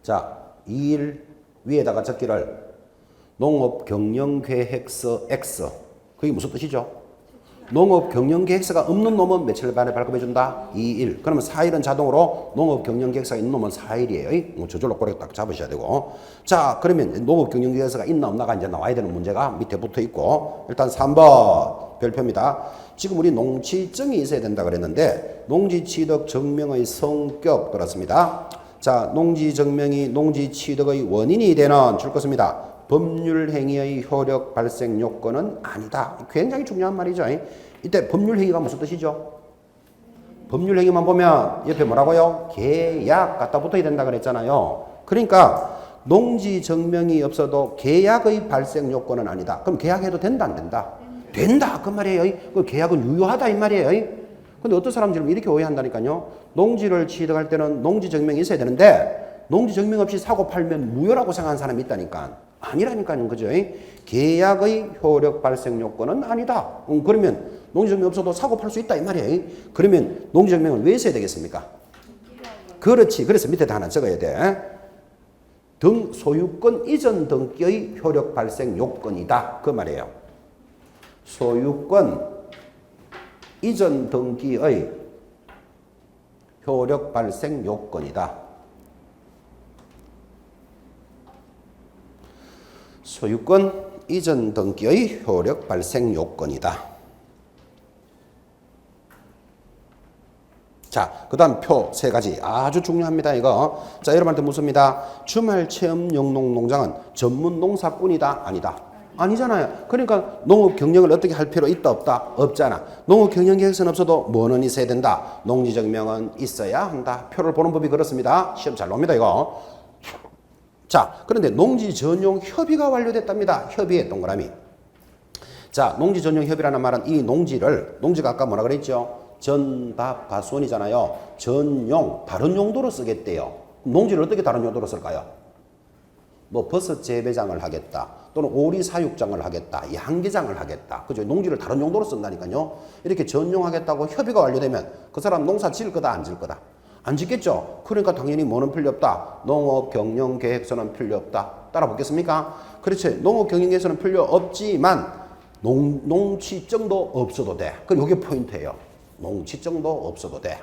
Speaker 1: 자, 2일 위에다가 적기를 농업경영계획서 X. 그게 무슨 뜻이죠? 농업경영계획서가 없는 놈은 며칠 만에 발급해준다? 2일. 그러면 4일은 자동으로 농업경영계획서가 있는 놈은 4일이에요. 저절로 고려 딱 잡으셔야 되고. 자, 그러면 농업경영계획서가 있나 없나가 이제 나와야 되는 문제가 밑에 붙어 있고. 일단 3번 별표입니다. 지금 우리 농지증이 있어야 된다 그랬는데 농지취득증명의 성격 들었습니다. 자, 농지증명이 농지취득의 원인이 되는 줄 것입니다. 법률행위의 효력 발생 요건은 아니다. 굉장히 중요한 말이죠. 이때 법률행위가 무슨 뜻이죠? 법률행위만 보면 옆에 뭐라고요? 계약 갖다 붙어야 된다 그랬잖아요. 그러니까 농지증명이 없어도 계약의 발생 요건은 아니다. 그럼 계약해도 된다 안 된다? 된다 그 말이에요. 그 계약은 유효하다 이 말이에요. 근데 어떤 사람들은 이렇게 오해한다니까요. 농지를 취득할 때는 농지증명이 있어야 되는데 농지증명 없이 사고 팔면 무효라고 생각하는 사람이 있다니까. 아니라니까요. 그죠? 계약의 효력 발생 요건은 아니다. 그러면 농지증명 없어도 사고 팔 수 있다 이 말이에요. 그러면 농지증명을 왜 써야 되겠습니까? 그렇지. 그래서 밑에다 하나 적어야 돼. 소유권 이전 등기의 효력 발생 요건이다. 그 말이에요. 소유권 이전 등기의 효력 발생 요건이다. 소유권 이전 등기의 효력 발생 요건이다. 자, 그 다음 표 세 가지 아주 중요합니다. 이거. 자, 여러분한테 묻습니다. 주말 체험 영농농장은 전문 농사꾼이다? 아니다? 아니잖아요. 그러니까 농업 경영을 어떻게 할 필요 있다 없다? 없잖아. 농업 경영 계획서는 없어도 뭐는 있어야 된다? 농지증명은 있어야 한다. 표를 보는 법이 그렇습니다. 시험 잘 나옵니다 이거. 자, 그런데 농지 전용 협의가 완료됐답니다. 협의에 동그라미. 자, 농지 전용 협의라는 말은 이 농지가 아까 뭐라 그랬죠? 전답 과수원이잖아요. 전용, 다른 용도로 쓰겠대요. 농지를 어떻게 다른 용도로 쓸까요? 뭐 버섯 재배장을 하겠다. 또는 오리 사육장을 하겠다. 양계장을 하겠다. 그죠? 농지를 다른 용도로 쓴다니까요. 이렇게 전용하겠다고 협의가 완료되면 그 사람 농사 지을 거다, 안 지을 거다? 안 짓겠죠? 그러니까 당연히 뭐는 필요 없다? 농업경영계획서는 필요 없다. 따라 보겠습니까? 그렇지. 농업경영계획서는 필요 없지만 농지증도 없어도 돼. 그럼 이게 포인트예요. 농지증도 없어도 돼.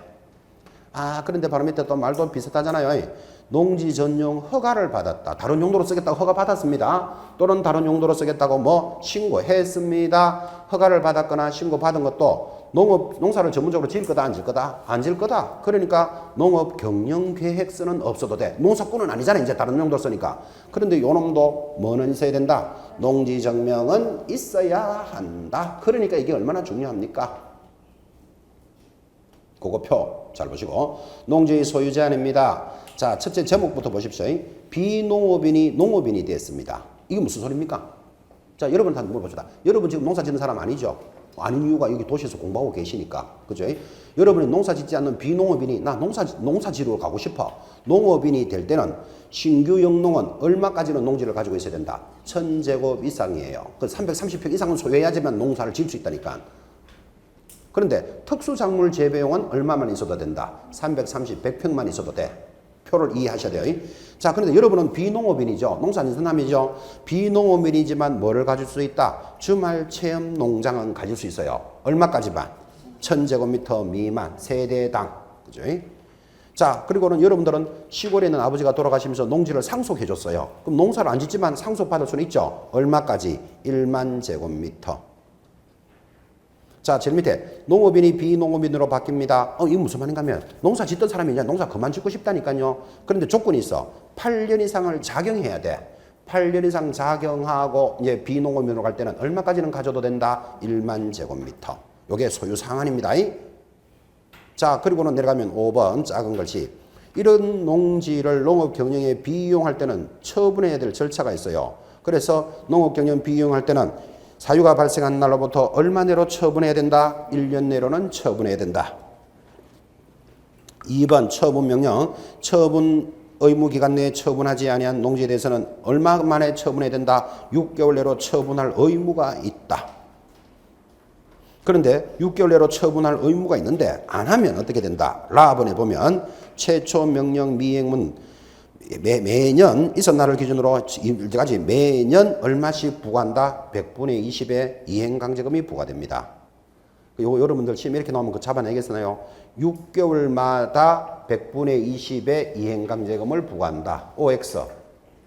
Speaker 1: 아, 그런데 바로 밑에 또 말도 비슷하잖아요. 농지 전용 허가를 받았다. 다른 용도로 쓰겠다고 허가 받았습니다. 또는 다른 용도로 쓰겠다고 뭐 신고했습니다. 허가를 받았거나 신고받은 것도 농사를 전문적으로 지을 거다, 안 지을 거다? 안 지을 거다. 그러니까 농업 경영 계획서는 없어도 돼. 농사꾼은 아니잖아. 이제 다른 용도로 쓰니까. 그런데 요 놈도 뭐는 있어야 된다? 농지 증명은 있어야 한다. 그러니까 이게 얼마나 중요합니까? 그거 표 잘 보시고. 농지의 소유 제한입니다. 자, 첫째 제목부터 보십시오. 비농업인이 농업인이 됐습니다. 이게 무슨 소리입니까? 자, 여러분한테 물어봅시다. 여러분 지금 농사 짓는 사람 아니죠? 아닌 이유가 여기 도시에서 공부하고 계시니까. 그죠? 여러분이 농사 짓지 않는 비농업인이 나 농사 지러 가고 싶어. 농업인이 될 때는 신규 영농은 얼마까지는 농지를 가지고 있어야 된다? 1000제곱 이상이에요. 그 330평 이상은 소유해야지만 농사를 지을 수 있다니까. 그런데 특수작물 재배용은 얼마만 있어도 된다? 330, 100평만 있어도 돼. 표를 이해하셔야 돼요. 자, 그런데 여러분은 비농업인이죠. 농사 짓는 사람이죠. 비농업인이지만 뭐를 가질 수 있다? 주말 체험 농장은 가질 수 있어요. 얼마까지만? 1000제곱미터 미만, 세대당. 그죠? 자, 그리고는 여러분들은 시골에 있는 아버지가 돌아가시면서 농지를 상속해 줬어요. 그럼 농사를 안 짓지만 상속받을 수는 있죠. 얼마까지? 1만 제곱미터. 자, 제일 밑에 농업인이 비농업인으로 바뀝니다. 이거 무슨 말인가 하면 농사 짓던 사람이 이제 농사 그만 짓고 싶다니까요. 그런데 조건이 있어. 8년 이상을 작용해야 돼. 8년 이상 작용하고 이제 비농업인으로 갈 때는 얼마까지는 가져도 된다? 1만 제곱미터. 요게 소유 상한입니다. 자, 그리고는 내려가면 5번 작은 글씨. 이런 농지를 농업 경영에 비이용할 때는 처분해야 될 절차가 있어요. 그래서 농업 경영 비이용할 때는 사유가 발생한 날로부터 얼마 내로 처분해야 된다? 1년 내로는 처분해야 된다. 2번 처분명령. 처분 의무기간 내에 처분하지 아니한 농지에 대해서는 얼마 만에 처분해야 된다? 6개월 내로 처분할 의무가 있다. 그런데 6개월 내로 처분할 의무가 있는데 안 하면 어떻게 된다? 라번에 보면 최초 명령 미행문 매년 있은 날을 기준으로 이때까지 매년 얼마씩 부과한다? 100분의 20의 이행강제금이 부과됩니다. 요거 여러분들 시험 이렇게 나오면 그 잡아내겠어요? 6개월마다 100분의 20의 이행강제금을 부과한다. OX.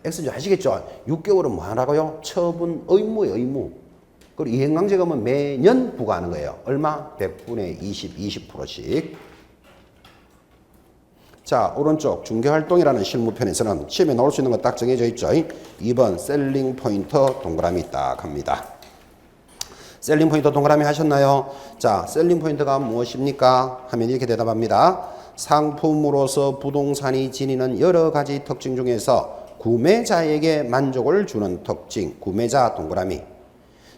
Speaker 1: X죠. 아시겠죠? 6개월은 뭐 하라고요? 처분 의무의 의무. 그리고 이행강제금은 매년 부과하는 거예요. 얼마? 100분의 20, 20%씩. 자, 오른쪽 중개활동이라는 실무편에서는 시험에 나올 수 있는 거 딱 정해져 있죠. 2번 셀링 포인터 동그라미 딱 합니다. 셀링 포인터 동그라미 하셨나요? 자, 셀링 포인트가 무엇입니까? 하면 이렇게 대답합니다. 상품으로서 부동산이 지니는 여러 가지 특징 중에서 구매자에게 만족을 주는 특징. 구매자 동그라미.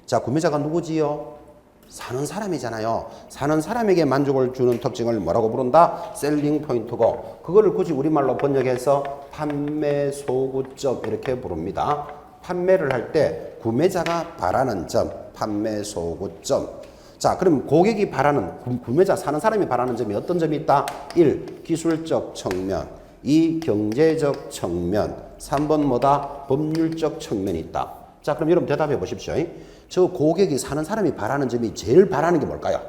Speaker 1: 자, 구매자가 누구지요? 사는 사람이잖아요. 사는 사람에게 만족을 주는 특징을 뭐라고 부른다? 셀링 포인트고, 그거를 굳이 우리말로 번역해서 판매 소구점 이렇게 부릅니다. 판매를 할 때 구매자가 바라는 점, 판매 소구점. 자, 그럼 고객이 바라는, 구매자 사는 사람이 바라는 점이 어떤 점이 있다? 1. 기술적 측면. 2. 경제적 측면. 3번 뭐다? 법률적 측면이 있다. 자, 그럼 여러분 대답해 보십시오. 저 고객이 사는 사람이 바라는 점이 제일 바라는 게 뭘까요?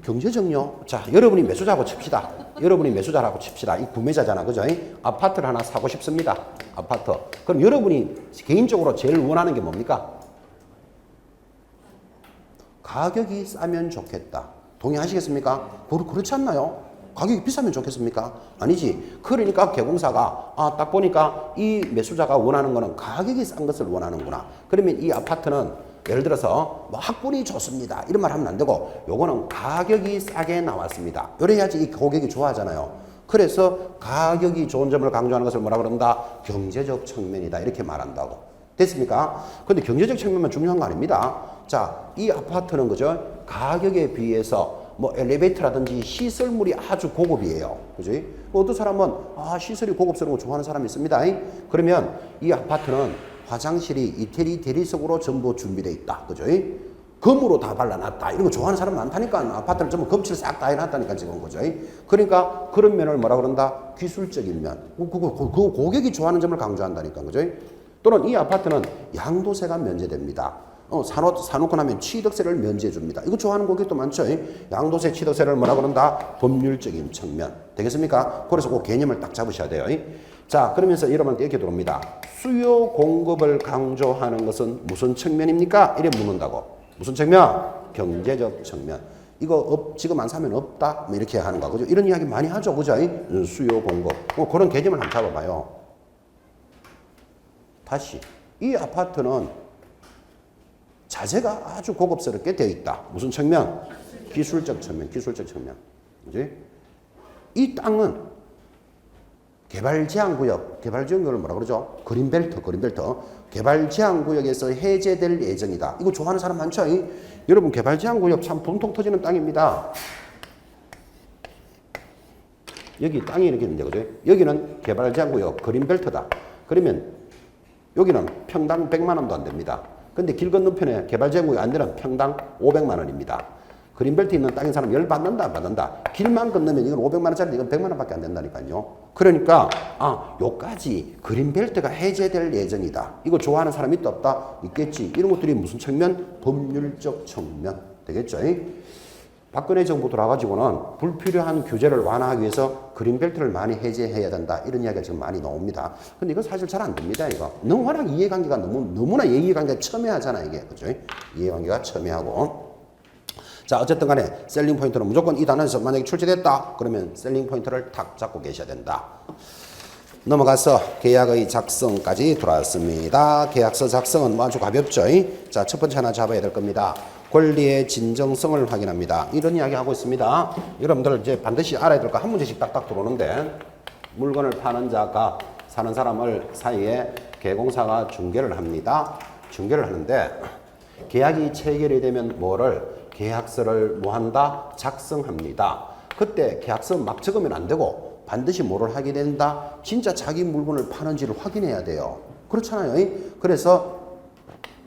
Speaker 1: 경제적요. 자, 여러분이 매수자라고 칩시다. 여러분이 매수자라고 칩시다. 이 구매자잖아. 그죠? 아파트를 하나 사고 싶습니다. 아파트. 그럼 여러분이 개인적으로 제일 원하는 게 뭡니까? 가격이 싸면 좋겠다. 동의하시겠습니까? 그렇지 않나요? 가격이 비싸면 좋겠습니까? 아니지. 그러니까 개공사가 딱 보니까 이 매수자가 원하는 거는 가격이 싼 것을 원하는구나. 그러면 이 아파트는 예를 들어서 뭐 학군이 좋습니다. 이런 말 하면 안 되고 요거는 가격이 싸게 나왔습니다. 이래야지 이 고객이 좋아하잖아요. 그래서 가격이 좋은 점을 강조하는 것을 뭐라 그런다? 경제적 측면이다. 이렇게 말한다고. 됐습니까? 근데 경제적 측면만 중요한 거 아닙니다. 자, 이 아파트는 그죠? 가격에 비해서 뭐 엘리베이터라든지 시설물이 아주 고급이에요. 그지? 어떤 사람은 시설이 고급스러운 거 좋아하는 사람이 있습니다. 그러면 이 아파트는 화장실이 이태리 대리석으로 전부 준비되어 있다. 그죠? 금으로 다 발라놨다. 이런 거 좋아하는 사람 많다니까. 아파트를 전부 검칠 싹 다 해놨다니까 지금 거죠. 그러니까 그런 면을 뭐라 그런다? 기술적인 면. 그 고객이 좋아하는 점을 강조한다니까. 그죠? 또는 이 아파트는 양도세가 면제됩니다. 사놓고 나면 취득세를 면제해 줍니다. 이거 좋아하는 고객도 많죠. 양도세, 취득세를 뭐라 그런다? 법률적인 측면. 되겠습니까? 그래서 그 개념을 딱 잡으셔야 돼요. 자, 그러면서 여러분께 이렇게 들어옵니다. 수요 공급을 강조하는 것은 무슨 측면입니까? 이래 묻는다고. 무슨 측면? 경제적 측면. 이거 지금 안 사면 없다? 뭐 이렇게 하는 거. 그죠? 이런 이야기 많이 하죠. 그죠? 수요 공급. 그런 개념을 한번 잡아봐요. 다시. 이 아파트는 자재가 아주 고급스럽게 되어 있다. 무슨 측면? 기술적 측면. 기술적 측면. 그지? 이 땅은 개발제한구역, 개발지역을 뭐라 그러죠? 그린벨트. 개발제한구역에서 해제될 예정이다. 이거 좋아하는 사람 많죠? 여러분, 개발제한구역 참 분통 터지는 땅입니다. 여기 땅이 이렇게 있는데, 그죠? 여기는 개발제한구역, 그린벨트다. 그러면 여기는 평당 100만 원도 안 됩니다. 근데 길 건너편에 개발제한구역 안 되는 평당 500만 원입니다. 그린벨트 있는 땅인 사람 열 받는다, 안 받는다. 길만 건너면 이건 500만 원짜리, 이건 100만 원밖에 안 된다니까요. 그러니까 요까지 그린벨트가 해제될 예정이다. 이거 좋아하는 사람이 있다 없다? 있겠지. 이런 것들이 무슨 측면? 법률적 측면. 되겠죠? 박근혜 정부 들어와가지고는 불필요한 규제를 완화하기 위해서 그린벨트를 많이 해제해야 된다. 이런 이야기가 지금 많이 나옵니다. 근데 이건 사실 잘 안 됩니다. 이거 너무 워낙 이해관계가 너무나 이해관계가 첨예하잖아. 이게. 그죠? 이해관계가 첨예하고. 자, 어쨌든 간에 셀링 포인트는 무조건 이 단어에서 만약에 출제됐다. 그러면 셀링 포인트를 탁 잡고 계셔야 된다. 넘어가서 계약의 작성까지 돌아왔습니다. 계약서 작성은 아주 가볍죠. 자, 첫 번째 하나 잡아야 될 겁니다. 권리의 진정성을 확인합니다. 이런 이야기 하고 있습니다. 여러분들 이제 반드시 알아야 될 거 한 문제씩 딱딱 들어오는데, 물건을 파는 자가 사는 사람을 사이에 계공사가 중개를 합니다. 중개를 하는데 계약이 체결이 되면 계약서를 뭐 한다? 작성합니다. 그때 계약서 막 적으면 안 되고 반드시 뭐를 하게 된다? 진짜 자기 물건을 파는지를 확인해야 돼요. 그렇잖아요. 그래서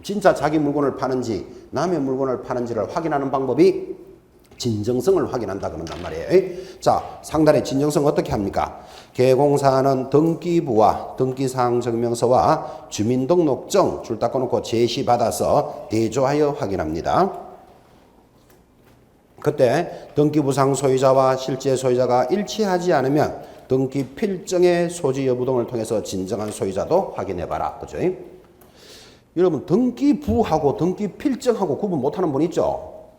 Speaker 1: 진짜 자기 물건을 파는지 남의 물건을 파는지를 확인하는 방법이 진정성을 확인한다 그런단 말이에요. 자, 상단의 진정성 어떻게 합니까? 계공사는 등기부와 등기사항 증명서와 주민등록증 줄 닦아놓고 제시받아서 대조하여 확인합니다. 그때 등기부상 소유자와 실제 소유자가 일치하지 않으면 등기 필증의 소지 여부 등을 통해서 진정한 소유자도 확인해봐라. 그죠? 여러분, 등기부하고 등기 필증하고 구분 못하는 분 있죠?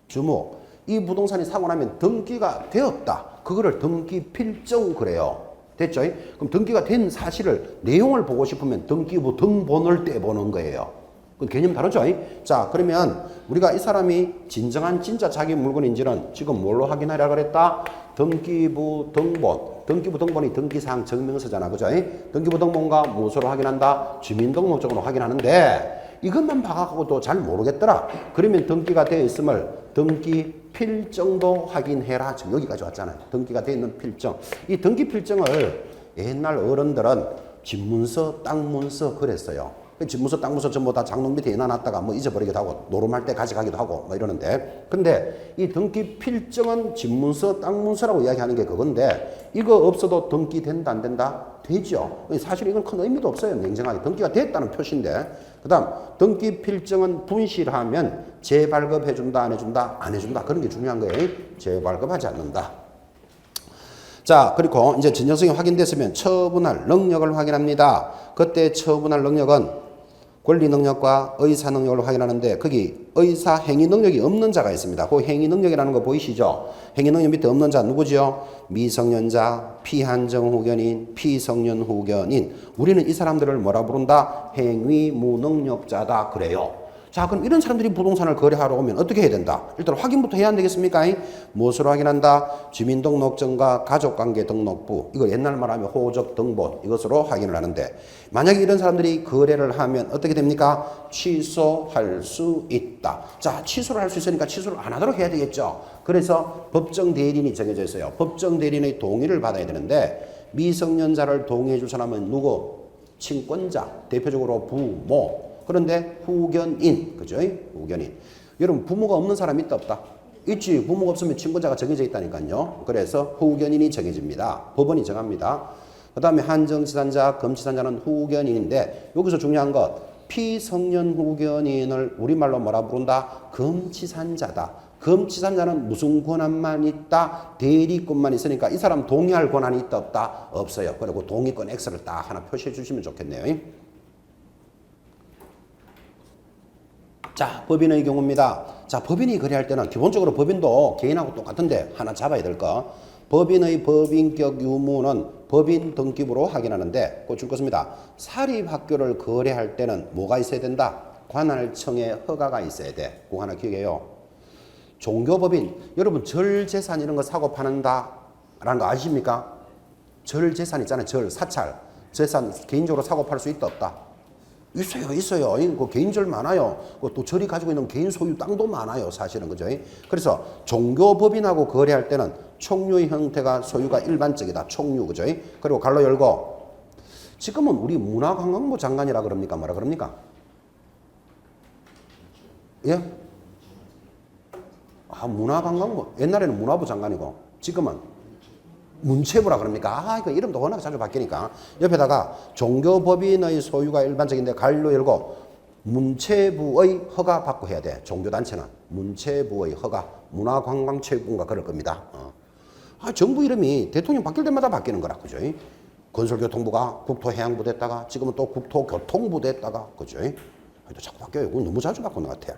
Speaker 1: 주목. 이 부동산이 사고 나면 등기가 되었다. 그거를 등기 필증 그래요. 됐죠? 그럼 등기가 된 사실을, 내용을 보고 싶으면 등기부 등본을 떼보는 거예요. 그 개념 다르죠? 자, 그러면 우리가 이 사람이 진정한 진짜 자기 물건인지는 지금 뭘로 확인하라 그랬다? 등기부 등본. 등기부 등본이 등기사항 증명서잖아. 그죠? 등기부 등본과 무엇으로 확인한다? 주민등록증으로 확인하는데 이것만 봐갖고도 잘 모르겠더라. 그러면 등기가 되어 있음을 등기 필증도 확인해라. 지금 여기까지 왔잖아요. 등기가 되어 있는 필증. 이 등기 필증을 옛날 어른들은 집문서, 땅문서 그랬어요. 집문서, 땅문서 전부 다 장롱 밑에 해놔놨다가 뭐 잊어버리기도 하고 노름할 때 가져가기도 하고 뭐 이러는데, 근데 이 등기 필증은 집문서, 땅문서라고 이야기하는 게 그건데, 이거 없어도 등기 된다 안 된다? 되죠. 사실 이건 큰 의미도 없어요. 냉정하게 등기가 됐다는 표시인데, 그 다음 등기 필증은 분실하면 재발급해준다 안 해준다? 안 해준다. 그런 게 중요한 거예요. 재발급하지 않는다. 자, 그리고 이제 진정성이 확인됐으면 처분할 능력을 확인합니다. 그때 처분할 능력은 권리 능력과 의사 능력을 확인하는데, 거기 의사 행위 능력이 없는 자가 있습니다. 그 행위 능력이라는 거 보이시죠? 행위 능력 밑에 없는 자 누구죠? 미성년자, 피한정 후견인, 피성년 후견인. 우리는 이 사람들을 뭐라 부른다? 행위 무능력자다 그래요. 자, 그럼 이런 사람들이 부동산을 거래하러 오면 어떻게 해야 된다? 일단 확인부터 해야 안 되겠습니까? 무엇으로 확인한다? 주민등록증과 가족관계 등록부, 이걸 옛날 말하면 호적 등본, 이것으로 확인을 하는데, 만약에 이런 사람들이 거래를 하면 어떻게 됩니까? 취소할 수 있다. 자, 취소를 할 수 있으니까 취소를 안 하도록 해야 되겠죠. 그래서 법정 대리인이 정해져 있어요. 법정 대리인의 동의를 받아야 되는데 미성년자를 동의해 줄 사람은 누구? 친권자, 대표적으로 부모. 그런데 후견인, 그죠? 후견인. 여러분 부모가 없는 사람 있다 없다? 있지. 부모가 없으면 친권자가 정해져 있다니까요. 그래서 후견인이 정해집니다. 법원이 정합니다. 그 다음에 한정치산자, 금치산자는 후견인인데 여기서 중요한 것 피성년 후견인을 우리말로 뭐라 부른다? 금치산자다. 금치산자는 무슨 권한만 있다? 대리권만 있으니까 이 사람 동의할 권한이 있다 없다? 없어요. 그리고 동의권 X를 딱 하나 표시해 주시면 좋겠네요. 자, 법인의 경우입니다. 자, 법인이 거래할 때는 기본적으로 법인도 개인하고 똑같은데 하나 잡아야 될 거. 법인의 법인격 유무는 법인 등기부로 확인하는데 꼭 줄 것입니다. 사립학교를 거래할 때는 뭐가 있어야 된다? 관할청의 허가가 있어야 돼. 그거 하나 기억해요. 종교법인, 여러분 절재산 이런 거 사고 파는다 라는 거 아십니까? 절재산 있잖아요. 사찰, 재산 개인적으로 사고 팔 수 있다 없다? 있어요. 그 개인절 많아요. 또 절이 가지고 있는 개인 소유 땅도 많아요. 사실은. 그죠? 그래서 종교법인하고 거래할 때는 총유의 형태가 소유가 일반적이다. 총유. 그죠? 그리고 갈로 열고 지금은 우리 문화관광부 장관이라 그럽니까? 뭐라 그럽니까? 예? 문화관광부. 옛날에는 문화부 장관이고 지금은 문체부라 그럽니까? 이거 이름도 워낙 자주 바뀌니까. 옆에다가 종교법인의 소유가 일반적인데 갈로 열고 문체부의 허가 받고 해야 돼. 종교단체는 문체부의 허가, 문화관광체육부인가 그럴 겁니다. 정부 이름이 대통령 바뀔 때마다 바뀌는 거라. 그죠? 건설교통부가 국토해양부 됐다가 지금은 또 국토교통부 됐다가. 그죠? 또 자꾸 바뀌어요. 너무 자주 바꾸는 것 같아요.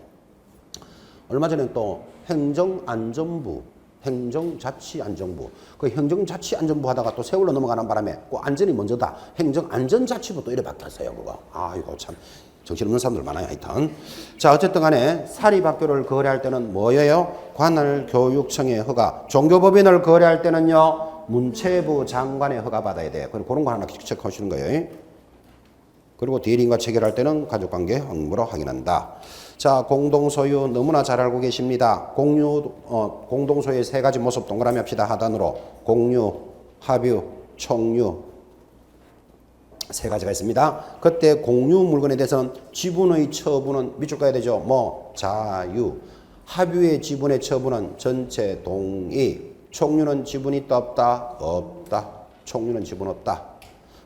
Speaker 1: 얼마 전에 또 행정안전부, 행정자치안전부. 그 행정자치안전부 하다가 또 세월로 넘어가는 바람에 그 안전이 먼저다. 행정안전자치부 또 이래 바뀌었어요. 그거. 이거 참 정신없는 사람들 많아요. 하여튼. 자, 어쨌든 간에 사립학교를 거래할 때는 뭐예요? 관할교육청의 허가. 종교법인을 거래할 때는요. 문체부 장관의 허가 받아야 돼. 그런 거 하나 체크하시는 거예요. 그리고 대리인과 체결할 때는 가족관계 확인으로 확인한다. 자, 공동소유 너무나 잘 알고 계십니다. 공동소유의 세 가지 모습 동그라미 합시다. 하단으로 공유, 합유, 총유 세 가지가 있습니다. 그때 공유 물건에 대해서는 지분의 처분은 밑줄 가야 되죠. 자유. 합유의 지분의 처분은 전체 동의. 총유는 지분이 있다 없다? 없다. 총유는 지분 없다.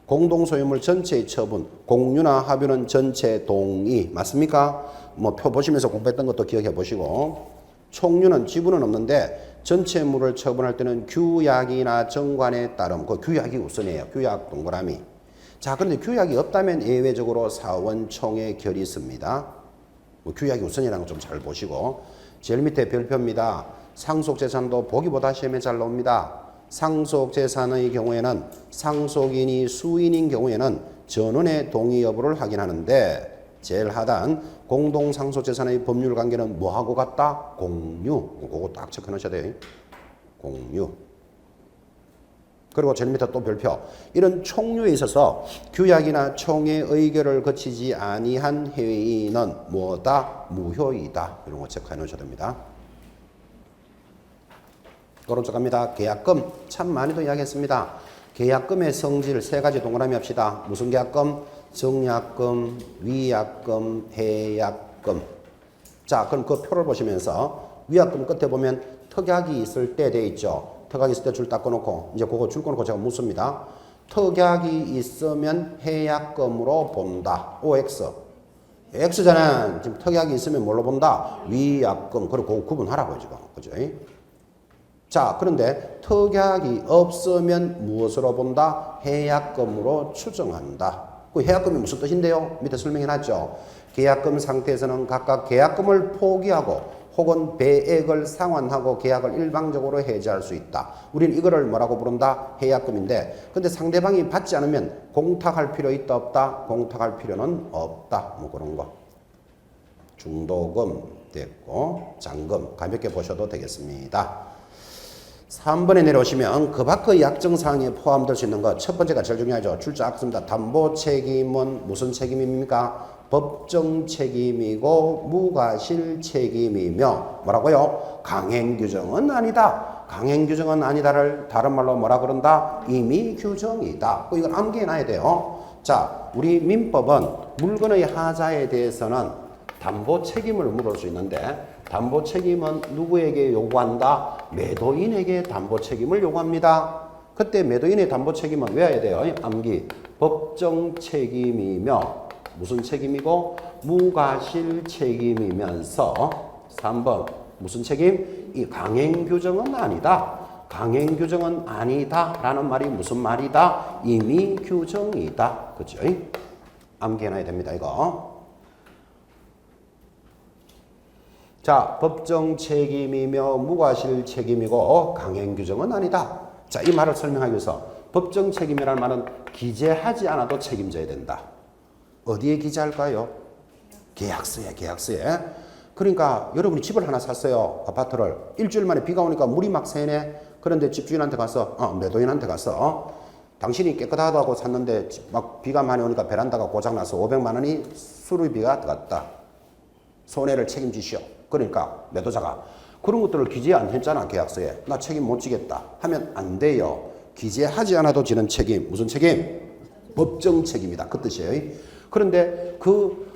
Speaker 1: 공동소유물 전체의 처분, 공유나 합유는 전체 동의. 맞습니까? 표 보시면서 공부했던 것도 기억해 보시고. 총유는 지분은 없는데 전체물을 처분할 때는 규약이나 정관에 따름, 그 규약이 우선이에요. 규약 동그라미. 자, 그런데 규약이 없다면 예외적으로 사원총회 결이 있습니다. 규약이 우선이라는 거 좀 잘 보시고. 제일 밑에 별표입니다. 상속재산도 보기보다 시험에 잘 나옵니다. 상속재산의 경우에는 상속인이 수인인 경우에는 전원의 동의 여부를 확인하는데 제일 하단 공동상속재산의 법률관계는 뭐하고 같다? 공유. 그거 딱 체크해 놓으셔야 돼요. 공유. 그리고 제일 밑에 또 별표. 이런 총유에 있어서 규약이나 총회 의결을 거치지 아니한 회의는 뭐다? 무효이다. 이런 거 체크해 놓으셔야 됩니다. 오른쪽 갑니다. 계약금 참 많이도 이야기했습니다. 계약금의 성질 세 가지 동그라미 합시다. 무슨 계약금? 정약금, 위약금, 해약금. 자, 그럼 그 표를 보시면서 위약금 끝에 보면 특약이 있을 때 돼 있죠. 특약이 있을 때 줄 닦아 놓고 이제 그거 줄 꺼놓고 제가 묻습니다. 특약이 있으면 해약금으로 본다. OX. X잖아. 지금 특약이 있으면 뭘로 본다? 위약금. 그리고 그거 구분하라고요, 지금. 그죠? 자, 그런데 특약이 없으면 무엇으로 본다? 해약금으로 추정한다. 그 해약금이 무슨 뜻인데요? 밑에 설명해 놨죠. 계약금 상태에서는 각각 계약금을 포기하고 혹은 배액을 상환하고 계약을 일방적으로 해지할 수 있다. 우리는 이거를 뭐라고 부른다? 해약금인데, 근데 상대방이 받지 않으면 공탁할 필요 있다 없다? 공탁할 필요는 없다. 뭐 그런 거. 중도금 됐고 잔금 가볍게 보셔도 되겠습니다. 3번에 내려오시면 그 밖의 약정사항에 포함될 수 있는 것 첫 번째가 제일 중요하죠. 출자 악습니다. 담보 책임은 무슨 책임입니까? 법정 책임이고 무과실 책임이며 뭐라고요? 강행 규정은 아니다. 강행 규정은 아니다를 다른 말로 뭐라 그런다? 임의 규정이다. 이걸 암기해놔야 돼요. 자, 우리 민법은 물건의 하자에 대해서는 담보 책임을 물을 수 있는데 담보 책임은 누구에게 요구한다? 매도인에게 담보 책임을 요구합니다. 그때 매도인의 담보 책임은 외워야 돼요. 암기. 법정 책임이며 무슨 책임이고 무과실 책임이면서 3번 무슨 책임? 이 강행 규정은 아니다. 강행 규정은 아니다 라는 말이 무슨 말이다? 임의 규정이다. 그죠? 암기해놔야 됩니다. 이거. 자, 법정 책임이며 무과실 책임이고 강행 규정은 아니다. 자, 이 말을 설명하기 위해서 법정 책임이라는 말은 기재하지 않아도 책임져야 된다. 어디에 기재할까요? 계약서에, 계약서에. 그러니까 여러분이 집을 하나 샀어요. 아파트를. 일주일 만에 비가 오니까 물이 막 새네. 그런데 집주인한테 가서, 매도인한테 가서, 당신이 깨끗하다고 샀는데 막 비가 많이 오니까 베란다가 고장나서 500만 원이 수리비가 들어갔다. 손해를 책임지시오. 그러니까 매도자가 그런 것들을 기재 안 했잖아. 계약서에. 나 책임 못 지겠다 하면 안 돼요. 기재하지 않아도 지는 책임. 무슨 책임? 법정 책임이다. 그 뜻이에요. 그런데 그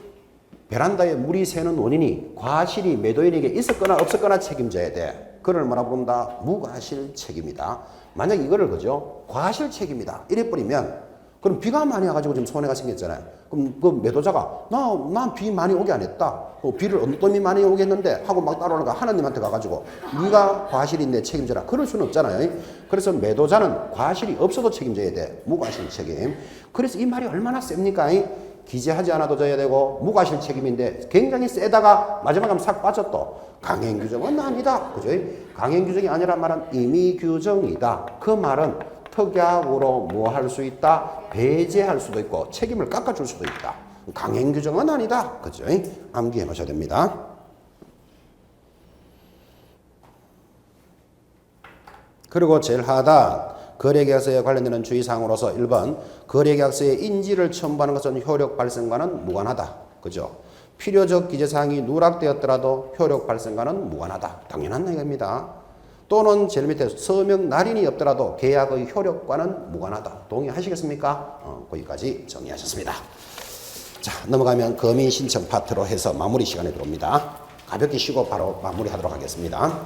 Speaker 1: 베란다에 물이 새는 원인이 과실이 매도인에게 있었거나 없었거나 책임져야 돼. 그걸 뭐라 부른다? 무과실 책임이다. 만약 이거를 그죠? 과실 책임이다. 이래 버리면 그럼 비가 많이 와가지고 지금 손해가 생겼잖아요. 그럼 그 매도자가 난 비 많이 오게 안 했다. 비를 어떤 많이 오겠는데 하고 막 따라오니까 하나님한테 가가지고 네가 과실인데 책임져라. 그럴 수는 없잖아요. 그래서 매도자는 과실이 없어도 책임져야 돼. 무과실 책임. 그래서 이 말이 얼마나 셉니까? 기재하지 않아도 져야 되고 무과실 책임인데 굉장히 세다가 마지막에 하면 싹 빠졌또. 강행 규정은 아니다. 그죠? 강행 규정이 아니란 말은 임의 규정이다. 그 말은 특약으로 뭐 할 수 있다? 배제할 수도 있고 책임을 깎아줄 수도 있다. 강행 규정은 아니다. 그죠? 암기해 놓으셔야 됩니다. 그리고 제일 하단 거래계약서에 관련되는 주의사항으로서 1번 거래계약서에 인지를 첨부하는 것은 효력 발생과는 무관하다. 그죠? 필요적 기재사항이 누락되었더라도 효력 발생과는 무관하다. 당연한 얘기입니다. 또는 제일 밑에 서명 날인이 없더라도 계약의 효력과는 무관하다. 동의하시겠습니까? 거기까지 정리하셨습니다. 자, 넘어가면 검인 신청 파트로 해서 마무리 시간에 들어옵니다. 가볍게 쉬고 바로 마무리하도록 하겠습니다.